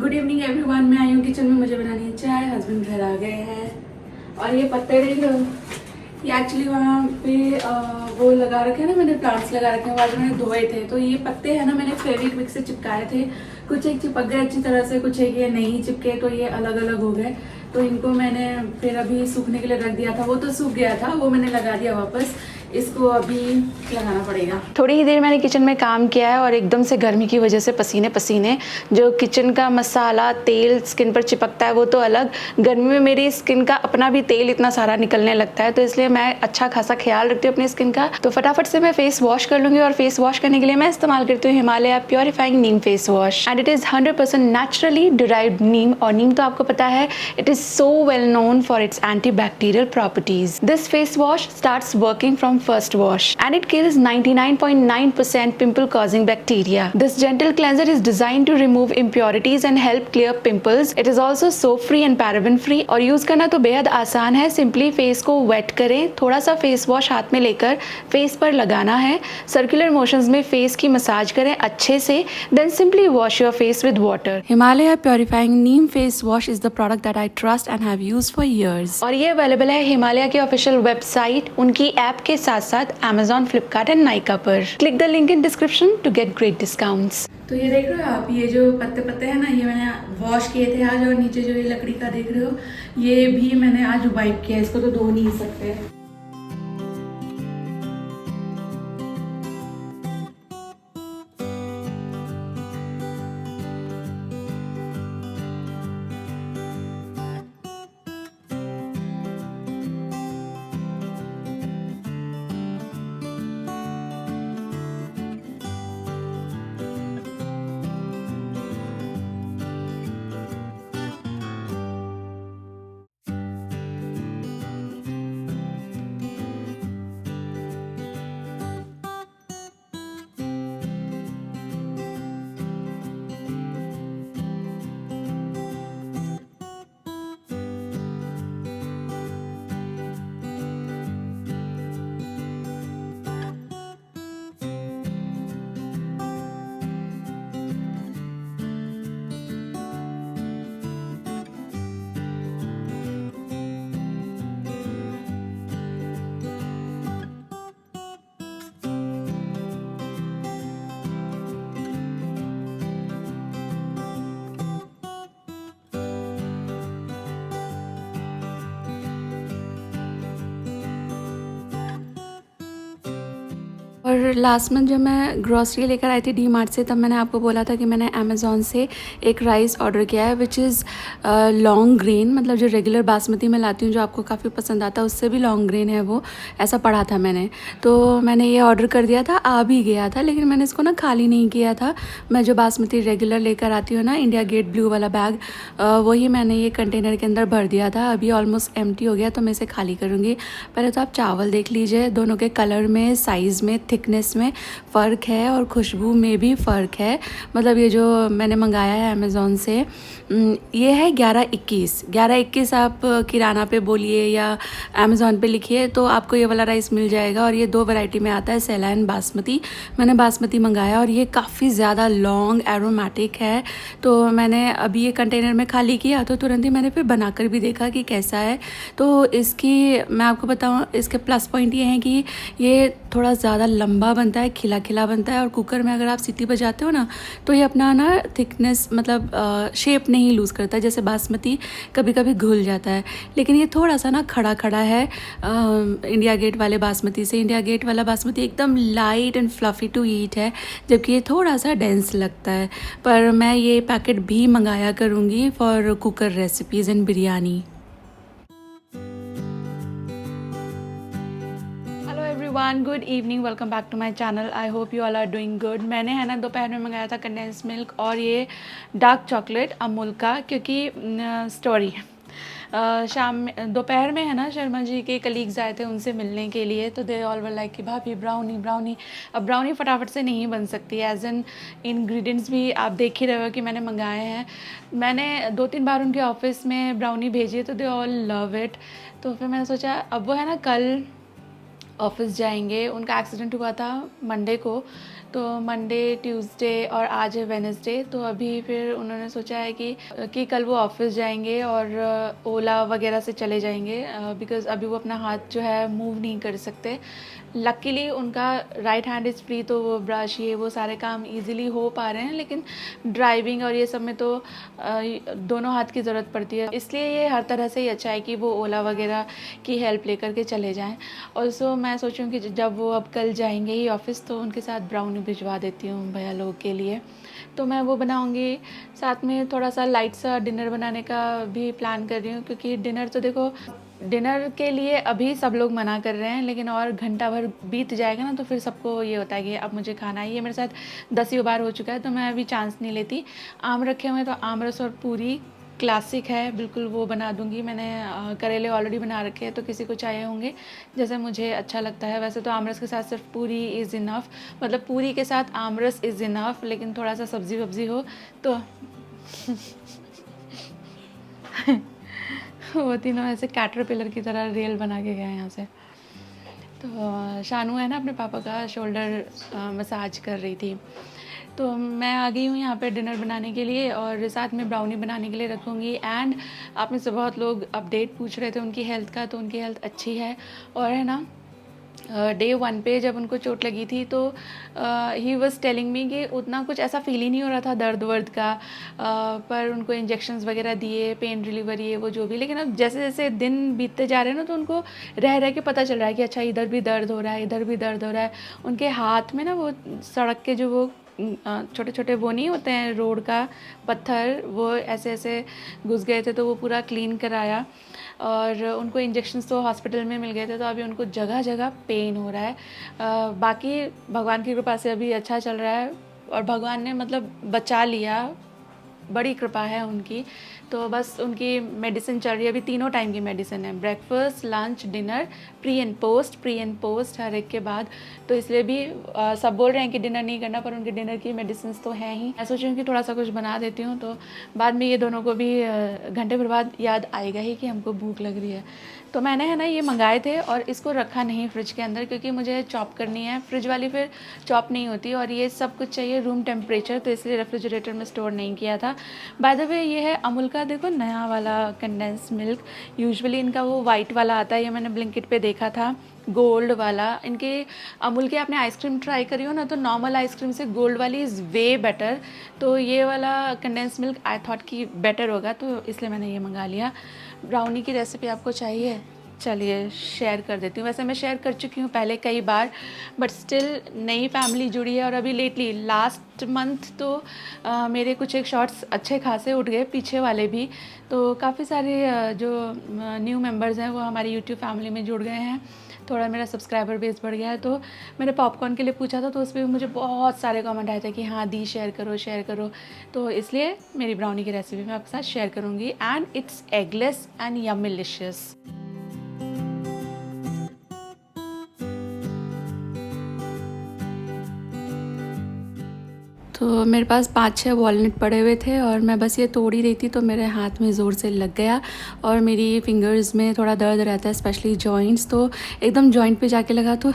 Good evening everyone. मैं आई हूँ kitchen में, मुझे बनानी है चाय। हस्बैंड घर आ गए हैं और ये पत्ते देख लो, ये एक्चुअली वहाँ पे वो लगा रखे हैं ना, मैंने प्लांट्स लगा रखे हैं, आज मैंने धोए थे। तो ये पत्ते हैं ना, मैंने फेविक्विक से चिपकाए थे। कुछ एक चिपक गए अच्छी तरह से, कुछ एक ये नहीं चिपके, तो ये अलग अलग हो गए। तो इनको मैंने फिर अभी सूखने के लिए रख दिया था। वो तो सूख गया था, वो मैंने लगा दिया वापस। इसको अभी लगाना पड़ेगा। थोड़ी ही देर मैंने किचन में काम किया है और एकदम से गर्मी की वजह से पसीने पसीने, जो किचन का मसाला तेल स्किन पर चिपकता है वो तो अलग, गर्मी में मेरी स्किन का अपना भी तेल इतना सारा निकलने लगता है। तो इसलिए मैं अच्छा खासा ख्याल रखती हूँ अपनी स्किन का। तो फटाफट से मैं फेस वॉश कर लूँगी और फेस वॉश करने के लिए मैं इस्तेमाल करती हूँ Himalaya purifying neem face wash. And it is 100% naturally derived neem. और नीम तो आपको पता है, it is so well known for its antibacterial properties. This face wash starts working from first wash and it kills 99.9% pimple causing bacteria. This gentle cleanser is designed to remove impurities and help clear pimples. It is also soap free and paraben free और use करना तो बेहद आसान है। Simply face को wait करें, थोड़ा सा फेस वॉश हाथ में लेकर फेस पर लगाना है, सर्कुलर मोशंस में फेस की मसाज करें अच्छे से, then simply wash your face with water. Himalaya purifying neem face wash is the product that I trust and have used for years. और ये अवेलेबल है हिमालय के ऑफिशियल वेबसाइट, उनकी ऐप के साथ साथ Amazon, Flipkart एंड नाइका पर। Click the link in description to get great discounts. तो ये देख रहे हो आप, ये जो पत्ते पत्ते हैं ना, ये मैंने वॉश किए थे आज। और नीचे जो ये लकड़ी का देख रहे हो, ये भी मैंने आज वाइप किया। इसको तो धो नहीं सकते। और लास्ट मंथ जब मैं ग्रॉसरी लेकर आई थी डी मार्ट से, तब मैंने आपको बोला था कि मैंने अमेज़ॉन से एक राइस ऑर्डर किया है विच इज़ लॉन्ग ग्रेन, मतलब जो रेगुलर बासमती मैं लाती हूँ जो आपको काफ़ी पसंद आता है, उससे भी लॉन्ग ग्रेन है वो, ऐसा पढ़ा था मैंने। तो मैंने ये ऑर्डर कर दिया था, आ भी गया था, लेकिन मैंने इसको ना खाली नहीं किया था। मैं जो बासमती रेगुलर लेकर आती हूँ ना, इंडिया गेट ब्लू वाला बैग, वही मैंने ये कंटेनर के अंदर भर दिया था। अभी ऑलमोस्ट एम्प्टी हो गया, तो मैं इसे खाली करूँगी। पहले तो आप चावल देख लीजिए, दोनों के कलर में, साइज़ में, थिकनेस में फ़र्क है और खुशबू में भी फ़र्क है। मतलब ये जो मैंने मंगाया है अमेज़ॉन से, ये है 1121। आप किराना पे बोलिए या अमेज़ॉन पे लिखिए तो आपको ये वाला राइस मिल जाएगा। और ये 2 वैरायटी में आता है, सेला एंड बासमती। मैंने बासमती मंगाया और ये काफ़ी ज़्यादा लॉन्ग एरोमेटिक है। तो मैंने अभी ये कंटेनर में खाली किया तो तुरंत ही मैंने फिर बनाकर भी देखा कि कैसा है। तो इसकी मैं आपको बताऊँ, इसके प्लस पॉइंट ये हैं कि ये थोड़ा ज़्यादा लंबा बनता है, खिला खिला बनता है। और कुकर में अगर आप सीटी बजाते हो ना, तो ये अपना ना थिकनेस, मतलब शेप नहीं लूज़ करता, जैसे बासमती कभी कभी घुल जाता है। लेकिन ये थोड़ा सा ना खड़ा खड़ा है इंडिया गेट वाले बासमती से। इंडिया गेट वाला बासमती एकदम light and fluffy to eat है, जबकि ये थोड़ा सा डेंस लगता है। पर मैं ये पैकेट भी मंगाया करूँगी for cooker recipes and biryani. Everyone, good evening, welcome back to my channel. I hope you all are doing good. मैंने है ना दोपहर में मंगाया था कंडेंस मिल्क और ये डार्क चॉकलेट अमूल का, क्योंकि स्टोरी शाम दोपहर में है ना, शर्मा जी के कलीग्स आए थे उनसे मिलने के लिए। तो दे ऑल वर लाइक कि भाभी ब्राउनी। अब ब्राउनी फटाफट से नहीं बन सकती, एज एन इंग्रेडिएंट्स भी आप देख ही रहे हो कि मैंने मंगाए हैं। मैंने 2-3 बार उनके ऑफिस में ब्राउनी भेजी है, तो दे ऑल लव इट। तो फिर मैंने सोचा, अब वो है ना कल ऑफिस जाएंगे, उनका एक्सीडेंट हुआ था मंडे को, तो मंडे, ट्यूसडे और आज है वेडनेसडे। तो अभी फिर उन्होंने सोचा है कि कल वो ऑफिस जाएंगे और ओला वगैरह से चले जाएंगे, बिकॉज़ अभी वो अपना हाथ जो है मूव नहीं कर सकते। लकीली उनका राइट हैंड इज़ फ्री, तो वो ब्रश ये वो सारे काम इजीली हो पा रहे हैं, लेकिन ड्राइविंग और ये सब में तो दोनों हाथ की ज़रूरत पड़ती है। इसलिए ये हर तरह से ही अच्छा है कि वो ओला वगैरह की हेल्प लेकर के चले जाएं। ऑल्सो मैं सोचूं कि जब वो अब कल जाएंगे ही ऑफिस, तो उनके साथ ब्राउनी भिजवा देती हूँ भैया लोगों के लिए। तो मैं वो बनाऊंगी, साथ में थोड़ा सा लाइट सा डिनर बनाने का भी प्लान कर रही हूँ, क्योंकि डिनर तो देखो, डिनर के लिए अभी सब लोग मना कर रहे हैं, लेकिन और घंटा भर बीत जाएगा ना, तो फिर सबको ये होता है कि अब मुझे खाना ही है। मेरे साथ 10 बार हो चुका है, तो मैं अभी चांस नहीं लेती। आम रखे हुए हैं, तो आम रस और पूरी क्लासिक है बिल्कुल, वो बना दूंगी। मैंने करेले ऑलरेडी बना रखे हैं, तो किसी को चाहिए होंगे जैसे मुझे अच्छा लगता है। वैसे तो आमरस के साथ सिर्फ पूरी इज़ इनफ, मतलब पूरी के साथ आमरस इज़ इनफ, लेकिन थोड़ा सा सब्ज़ी वब्ज़ी हो तो वो तीनों ऐसे कैटरपिलर की तरह रेल बना के गए यहाँ से। तो शानू है ना, अपने पापा का शोल्डर मसाज कर रही थी। तो मैं आ गई हूँ यहाँ पे डिनर बनाने के लिए, और साथ में ब्राउनी बनाने के लिए रखूँगी। एंड आप में से बहुत लोग अपडेट पूछ रहे थे उनकी हेल्थ का, तो उनकी हेल्थ अच्छी है। और है ना, डे 1 पे जब उनको चोट लगी थी, तो ही वॉज टेलिंग मी कि उतना कुछ ऐसा फील ही नहीं हो रहा था दर्द वर्द का, पर उनको इंजेक्शंस वगैरह दिए, पेन रिलीवर ये वो जो भी। लेकिन अब जैसे जैसे दिन बीतते जा रहे हैं ना, तो उनको रह रह के पता चल रहा है कि अच्छा इधर भी दर्द हो रहा है, इधर भी दर्द हो रहा है। उनके हाथ में ना वो सड़क के जो वो छोटे छोटे वो नहीं होते हैं रोड का पत्थर, वो ऐसे ऐसे घुस गए थे, तो वो पूरा क्लीन कराया। और उनको इंजेक्शन्स तो हॉस्पिटल में मिल गए थे, तो अभी उनको जगह जगह पेन हो रहा है। बाकी भगवान की कृपा से अभी अच्छा चल रहा है, और भगवान ने मतलब बचा लिया, बड़ी कृपा है उनकी। तो बस उनकी मेडिसिन चल रही है, अभी 3 टाइम की मेडिसिन है, breakfast, lunch, dinner, pre and post हर एक के बाद। तो इसलिए भी सब बोल रहे हैं कि डिनर नहीं करना, पर उनके डिनर की मेडिसिन तो हैं ही। मैं सोच रही हूँ कि थोड़ा सा कुछ बना देती हूँ, तो बाद में ये दोनों को भी घंटे भर बाद याद आएगा ही कि हमको भूख लग रही है। तो मैंने है ना ये मंगाए थे, और इसको रखा नहीं फ्रिज के अंदर, क्योंकि मुझे चॉप करनी है। फ्रिज वाली फिर चॉप नहीं होती, और ये सब कुछ चाहिए रूम टेम्परेचर, तो इसलिए रेफ्रिजरेटर में स्टोर नहीं किया था। बाय द वे, ये है अमूल का देखो नया वाला कंडेंस मिल्क। यूजुअली इनका वो वाइट वाला आता है, ये मैंने ब्लिंकिट पे देखा था, गोल्ड वाला। इनके अमूल के आपने आइसक्रीम ट्राई करी हो ना, तो नॉर्मल आइसक्रीम से गोल्ड वाली इज़ वे बेटर। तो ये वाला कंडेंस मिल्क आई थॉट कि बेटर होगा, तो इसलिए मैंने ये मंगा लिया। ब्राउनी की रेसिपी आपको चाहिए? चलिए शेयर कर देती हूँ। वैसे मैं शेयर कर चुकी हूँ पहले कई बार, बट स्टिल नई फैमिली जुड़ी है। और अभी लेटली लास्ट मंथ तो मेरे कुछ एक शॉर्ट्स अच्छे खासे उठ गए, पीछे वाले भी। तो काफ़ी सारे जो न्यू मेंबर्स हैं वो हमारी यूट्यूब फैमिली में जुड़ गए हैं। थोड़ा मेरा सब्सक्राइबर बेस बढ़ गया है। तो मैंने पॉपकॉर्न के लिए पूछा था, तो उस पर मुझे बहुत सारे कमेंट आए थे कि हाँ दी शेयर करो। तो इसलिए मेरी ब्राउनी की रेसिपी मैं आपके साथ शेयर करूँगी। And it's eggless and yummilicious. तो मेरे पास 5-6 वॉलनट पड़े हुए थे, और मैं बस ये तोड़ ही रही थी, तो मेरे हाथ में ज़ोर से लग गया। और मेरी फिंगर्स में थोड़ा दर्द रहता है, स्पेशली जॉइंट्स, तो एकदम जॉइंट पे जाके लगा, तो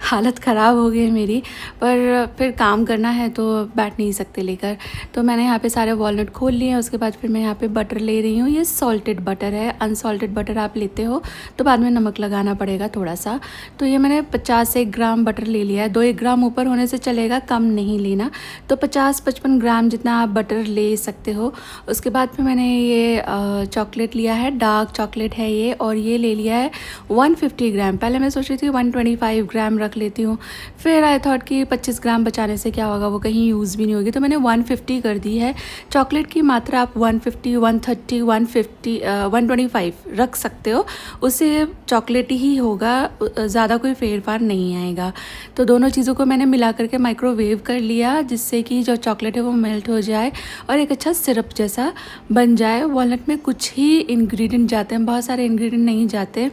हालत ख़राब हो गई मेरी। पर फिर काम करना है तो बैठ नहीं सकते लेकर। तो मैंने यहाँ पे सारे वॉलनट खोल लिए। उसके बाद फिर मैं यहाँ पे बटर ले रही हूँ। ये सॉल्टेड बटर है, अनसॉल्टेड बटर आप लेते हो तो बाद में नमक लगाना पड़ेगा थोड़ा सा। तो ये मैंने 50 से 1 ग्राम बटर ले लिया है। 2-1 ग्राम ऊपर होने से चलेगा, कम नहीं लेना। तो 50-55 ग्राम जितना आप बटर ले सकते हो। उसके बाद फिर मैंने ये चॉकलेट लिया है, डार्क चॉकलेट है ये, और ये ले लिया है 150 ग्राम। पहले मैं सोच रही थी 125 ग्राम रख लेती हूँ, फिर आई थॉट कि 25 ग्राम बचाने से क्या होगा, वो कहीं यूज़ भी नहीं होगी, तो मैंने 150 कर दी है। चॉकलेट की मात्रा आप 150, 130, 150, 125 रख सकते हो, उससे चॉकलेट ही होगा, ज़्यादा कोई फेर फार नहीं आएगा। तो दोनों चीज़ों को मैंने मिला करके माइक्रोवेव कर लिया, जिससे कि जो चॉकलेट है वो मेल्ट हो जाए और एक अच्छा सिरप जैसा बन जाए। वॉलनट में कुछ ही इंग्रेडिएंट जाते हैं, बहुत सारे इंग्रेडिएंट नहीं जाते।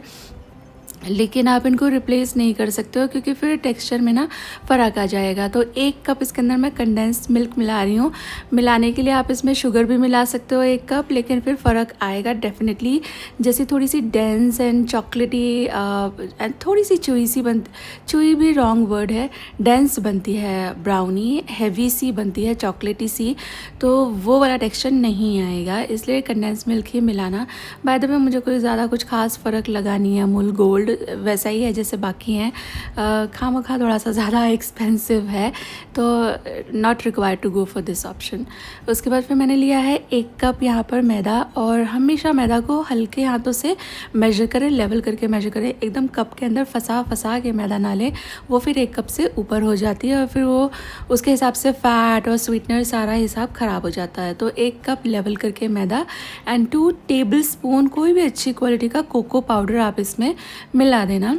लेकिन आप इनको रिप्लेस नहीं कर सकते हो क्योंकि फिर टेक्सचर में ना फ़र्क आ जाएगा। तो 1 कप इसके अंदर मैं कंडेंस्ड मिल्क मिला रही हूँ। मिलाने के लिए आप इसमें शुगर भी मिला सकते हो 1 कप, लेकिन फिर फ़र्क आएगा डेफिनेटली। जैसे थोड़ी सी डेंस एंड चॉकलेटी एंड थोड़ी सी चुई भी रॉन्ग वर्ड है, डेंस बनती है ब्राउनी, हैवी सी बनती है, चॉकलेटी सी, तो वो वाला टेक्सचर नहीं आएगा, इसलिए कंडेंस मिल्क ही मिलाना। बाय द वे मुझे कोई ज़्यादा कुछ खास फ़र्क लगा नहीं है, अमूल गोल्ड वैसा ही है जैसे बाकी हैं। खामखा थोड़ा सा ज़्यादा एक्सपेंसिव है, तो not required to go for this option. उसके बाद फिर मैंने लिया है 1 कप यहाँ पर मैदा, और हमेशा मैदा को हल्के हाथों से मेजर करें, लेवल करके मेजर करें, एकदम कप के अंदर फंसा के मैदा ना लें, वो फिर 1 कप से ऊपर हो जाती है और फिर वो उसके हिसाब से फ़ैट और स्वीटनर सारा हिसाब ख़राब हो जाता है। तो 1 कप लेवल करके मैदा एंड 2 टेबल स्पून कोई भी अच्छी क्वालिटी का कोको पाउडर आप इसमें मिला देना।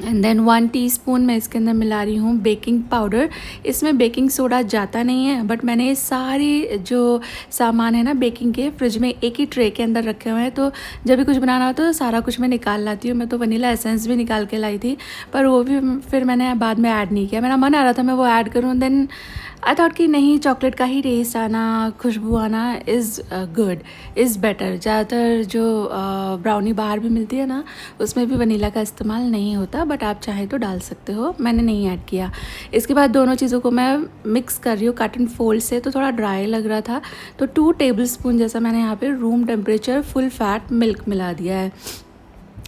एंड देन 1 टीस्पून मैं इसके अंदर मिला रही हूँ बेकिंग पाउडर। इसमें बेकिंग सोडा जाता नहीं है, बट मैंने सारी जो सामान है ना बेकिंग के फ्रिज में एक ही ट्रे के अंदर रखे हुए हैं, तो जब भी कुछ बनाना होता है तो सारा कुछ मैं निकाल लाती हूँ। मैं तो वनीला एसेंस भी निकाल के लाई थी, पर वो भी फिर मैंने बाद में ऐड नहीं किया। मेरा मन आ रहा था मैं वो ऐड करूँ, देन आई थॉट कि नहीं, चॉकलेट का ही टेस्ट आना, खुशबू आना इज़ गुड, इज़ बेटर। ज़्यादातर जो ब्राउनी बाहर भी मिलती है ना, उसमें भी वनीला का इस्तेमाल नहीं होता, बट आप चाहें तो डाल सकते हो, मैंने नहीं ऐड किया। इसके बाद दोनों चीज़ों को मैं मिक्स कर रही हूँ कट एंड फोल्ड से, तो थोड़ा ड्राई लग रहा था, तो 2 टेबल स्पून जैसा मैंने यहाँ पे room temperature full fat milk मिला दिया है,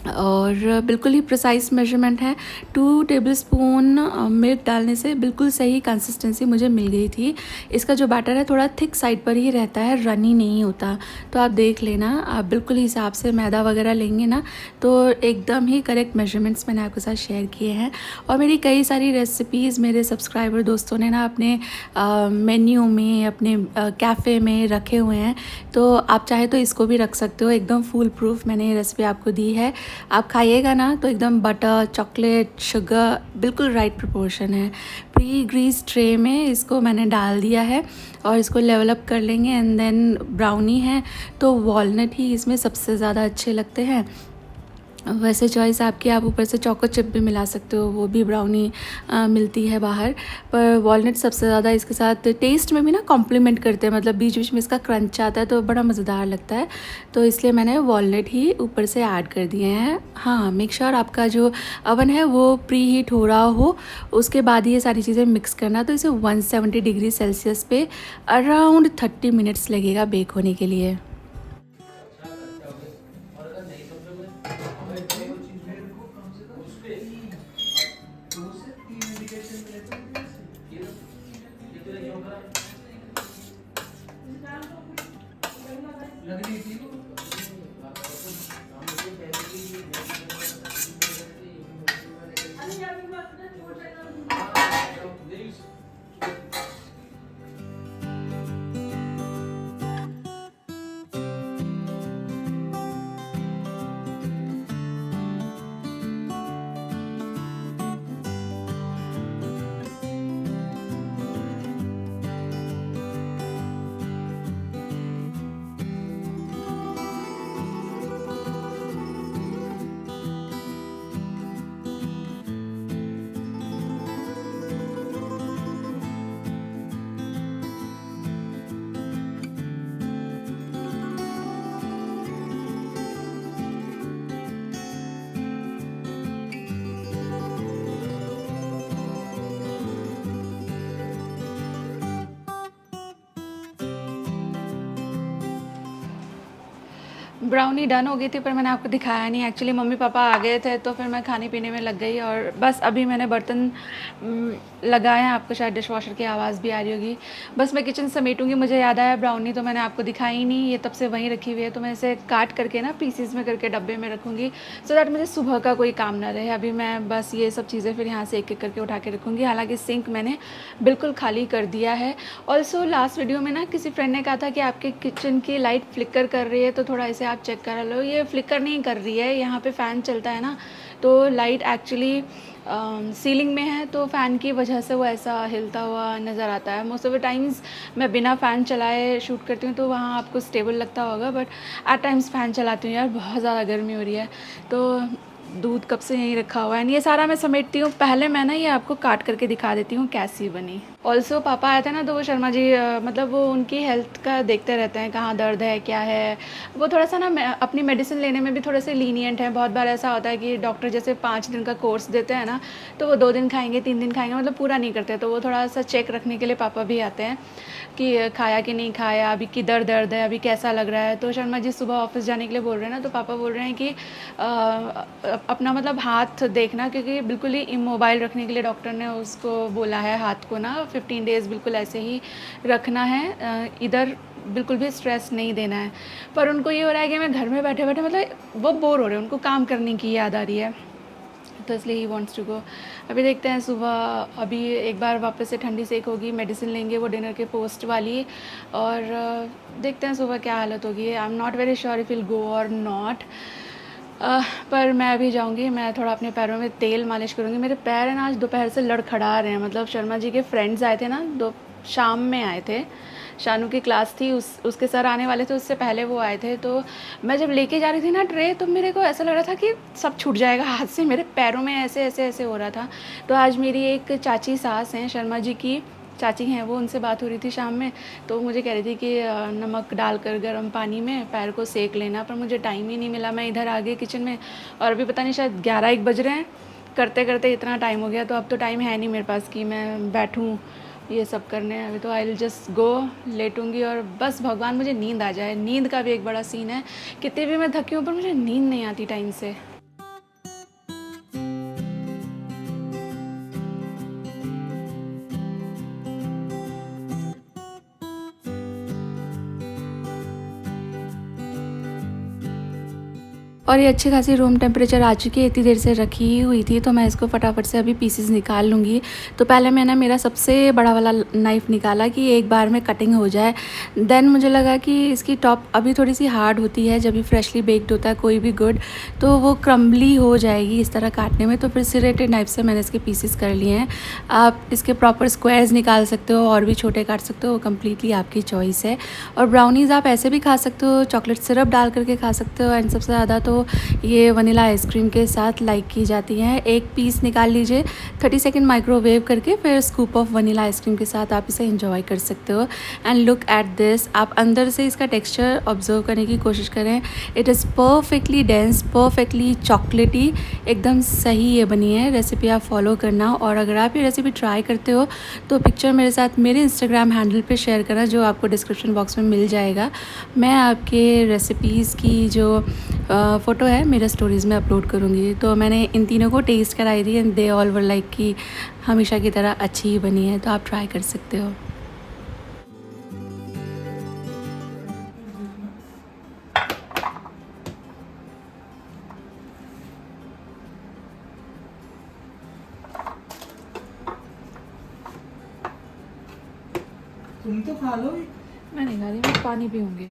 और बिल्कुल ही प्रिसाइज मेजरमेंट है। 2 टेबलस्पून मिल्क डालने से बिल्कुल सही कंसिस्टेंसी मुझे मिल गई थी। इसका जो बैटर है थोड़ा थिक साइड पर ही रहता है, रनी नहीं होता, तो आप देख लेना। आप बिल्कुल हिसाब से मैदा वगैरह लेंगे ना, तो एकदम ही करेक्ट मेजरमेंट्स मैंने आपके साथ शेयर किए हैं। और मेरी कई सारी रेसिपीज़ मेरे सब्सक्राइबर दोस्तों ने ना अपने मेन्यू में, अपने कैफ़े में रखे हुए हैं, तो आप चाहे तो इसको भी रख सकते हो। एकदम फुल प्रूफ मैंने ये रेसिपी आपको दी है, आप खाइएगा ना तो एकदम बटर, चॉकलेट, शुगर बिल्कुल राइट प्रोपोर्शन है। प्री ग्रीस ट्रे में इसको मैंने डाल दिया है और इसको लेवल अप कर लेंगे। एंड देन ब्राउनी है तो वॉलनट ही इसमें सबसे ज़्यादा अच्छे लगते हैं। वैसे चॉइस आपकी, आप ऊपर से चोको चिप भी मिला सकते हो, वो भी ब्राउनी मिलती है बाहर, पर वॉलनट सबसे ज़्यादा इसके साथ टेस्ट में भी ना कॉम्प्लीमेंट करते हैं, मतलब बीच बीच में इसका क्रंच आता है तो बड़ा मज़ेदार लगता है, तो इसलिए मैंने वॉलनट ही ऊपर से ऐड कर दिए हैं। हाँ, मेक श्योर आपका जो अवन है वो प्री हीट हो रहा हो, उसके बाद ये सारी चीज़ें मिक्स करना। तो इसे 170 डिग्री सेल्सियस पे अराउंड 30 मिनट्स लगेगा बेक होने के लिए। ब्राउनी डन हो गई थी, पर मैंने आपको दिखाया नहीं। एक्चुअली मम्मी पापा आ गए थे तो फिर मैं खाने पीने में लग गई, और बस अभी मैंने बर्तन लगाए हैं। आपको शायद डिश वॉशर की आवाज़ भी आ रही होगी। बस मैं किचन समेटूंगी, मुझे याद आया ब्राउनी तो मैंने आपको दिखाई ही नहीं, ये तब से वहीं रखी हुई है, तो मैं इसे काट करके ना पीसीज में करके डब्बे में रखूँगी, सो दैट मुझे सुबह का कोई काम ना रहे। अभी मैं बस ये सब चीज़ें फिर यहाँ से एक एक करके उठा के रखूँगी। हालाँकि सिंक मैंने बिल्कुल खाली कर दिया है। ऑल्सो लास्ट वीडियो में ना किसी फ्रेंड ने कहा था कि आपके किचन की लाइट फ्लिकर कर रही है, तो थोड़ा इसे आप चेक करा लो। ये फ्लिकर नहीं कर रही है, यहाँ पे फ़ैन चलता है ना, तो लाइट एक्चुअली सीलिंग में है, तो फ़ैन की वजह से वो ऐसा हिलता हुआ नज़र आता है। मोस्ट ऑफ द टाइम्स मैं बिना फ़ैन चलाए शूट करती हूँ, तो वहाँ आपको स्टेबल लगता होगा, बट एट टाइम्स फ़ैन चलाती हूँ। यार बहुत ज़्यादा गर्मी हो रही है, तो दूध कब से यहीं रखा हुआ है। ये सारा मैं समेटती हूँ। पहले मैं ना ये आपको काट करके दिखा देती हूँ कैसी बनी। ऑल्सो पापा आए थे ना, तो वो शर्मा जी मतलब वो उनकी हेल्थ का देखते रहते हैं, कहाँ दर्द है क्या है। वो थोड़ा सा ना अपनी मेडिसिन लेने में भी थोड़े से लीनियंट है। बहुत बार ऐसा होता है कि डॉक्टर जैसे 5 दिन का कोर्स देते हैं ना, तो वो 2 दिन खाएंगे 3 दिन खाएंगे, मतलब पूरा नहीं करते। तो वो थोड़ा सा चेक रखने के लिए पापा भी आते हैं कि खाया कि नहीं खाया, अभी किधर दर्द है, अभी कैसा लग रहा है। तो शर्मा जी सुबह ऑफिस जाने के लिए बोल रहे हैं ना, तो पापा बोल रहे हैं कि अपना मतलब हाथ देखना, क्योंकि बिल्कुल ही इमोबाइल रखने के लिए डॉक्टर ने उसको बोला है। हाथ को ना 15 डेज़ बिल्कुल ऐसे ही रखना है, इधर बिल्कुल भी स्ट्रेस नहीं देना है। पर उनको ये हो रहा है कि मैं घर में बैठे बैठे मतलब वो बोर हो रहे हैं, उनको काम करने की याद आ रही है, तो इसलिए ही वांट्स टू गो। अभी देखते हैं सुबह, अभी एक बार वापस से ठंडी सेक होगी, मेडिसिन लेंगे वो डिनर के पोस्ट वाली, और देखते हैं सुबह क्या हालत होगी। I am not very sure if will go और नॉट। पर मैं अभी जाऊंगी, मैं थोड़ा अपने पैरों में तेल मालिश करूंगी। मेरे पैर हैं ना आज दोपहर से लड़खड़ा रहे हैं। मतलब शर्मा जी के फ्रेंड्स आए थे ना, शाम में आए थे, शानू की क्लास थी, उसके सर आने वाले थे, उससे पहले वो आए थे। तो मैं जब लेके जा रही थी ना ट्रे, तो मेरे को ऐसा लग रहा था कि सब छूट जाएगा हाथ से, मेरे पैरों में ऐसे ऐसे ऐसे हो रहा था। तो आज मेरी एक चाची सास हैं, शर्मा जी की चाची हैं वो, उनसे बात हो रही थी शाम में, तो मुझे कह रही थी कि नमक डालकर गर्म पानी में पैर को सेक लेना, पर मुझे टाइम ही नहीं मिला। मैं इधर आ गई किचन में, और अभी पता नहीं शायद 11-1 बज रहे हैं। करते करते इतना टाइम हो गया, तो अब तो टाइम है नहीं मेरे पास कि मैं बैठूँ ये सब करने। अभी तो आई विल जस्ट गो, लेटूंगी और बस भगवान मुझे नींद आ जाए। नींद का भी एक बड़ा सीन है, कितने भी मैं थकी हूँ पर मुझे नींद नहीं आती टाइम से। और ये अच्छी खासी रूम टेम्परेचर आ चुकी है, इतनी देर से रखी हुई थी, तो मैं इसको फटाफट से अभी पीसेस निकाल लूँगी। तो पहले मैंने मेरा सबसे बड़ा वाला नाइफ़ निकाला कि एक बार में कटिंग हो जाए। देन मुझे लगा कि इसकी टॉप अभी थोड़ी सी हार्ड होती है, जब भी फ्रेशली बेक्ड होता है कोई भी गुड, तो वो क्रम्बली हो जाएगी इस तरह काटने में। तो फिर सिरेटेड नाइफ से मैंने इसके पीसेस कर लिए हैं। आप इसके प्रॉपर स्क्वायर्स निकाल सकते हो और भी छोटे काट सकते हो, वो कम्प्लीटली आपकी चॉइस है। और ब्राउनीज़ आप ऐसे भी खा सकते हो, चॉकलेट सिरप डाल करके खा सकते हो, एंड सबसे ज़्यादा तो ये वनीला आइसक्रीम के साथ लाइक की जाती हैं। एक पीस निकाल लीजिए, 30 सेकेंड माइक्रोवेव करके, फिर स्कूप ऑफ वनीला आइसक्रीम के साथ आप इसे एंजॉय कर सकते हो। एंड लुक एट दिस, आप अंदर से इसका टेक्सचर ऑब्जर्व करने की कोशिश करें। It is perfectly dense, perfectly चॉकलेटी, एकदम सही ये बनी है। रेसिपी आप फॉलो करना, और अगर आप ये रेसिपी ट्राई करते हो तो पिक्चर मेरे साथ मेरे इंस्टाग्राम हैंडल पे शेयर करना, जो आपको डिस्क्रिप्शन बॉक्स में मिल जाएगा। मैं आपके रेसिपीज़ की जो फ़ोटो है मेरे स्टोरीज़ में अपलोड करूँगी। तो मैंने इन तीनों को टेस्ट कराई थी, and they all were like कि हमेशा की तरह अच्छी ही बनी है, तो आप ट्राई कर सकते हो। तुम तो खा लो। मैं नहीं खा रही, मैं पानी पीऊँगी।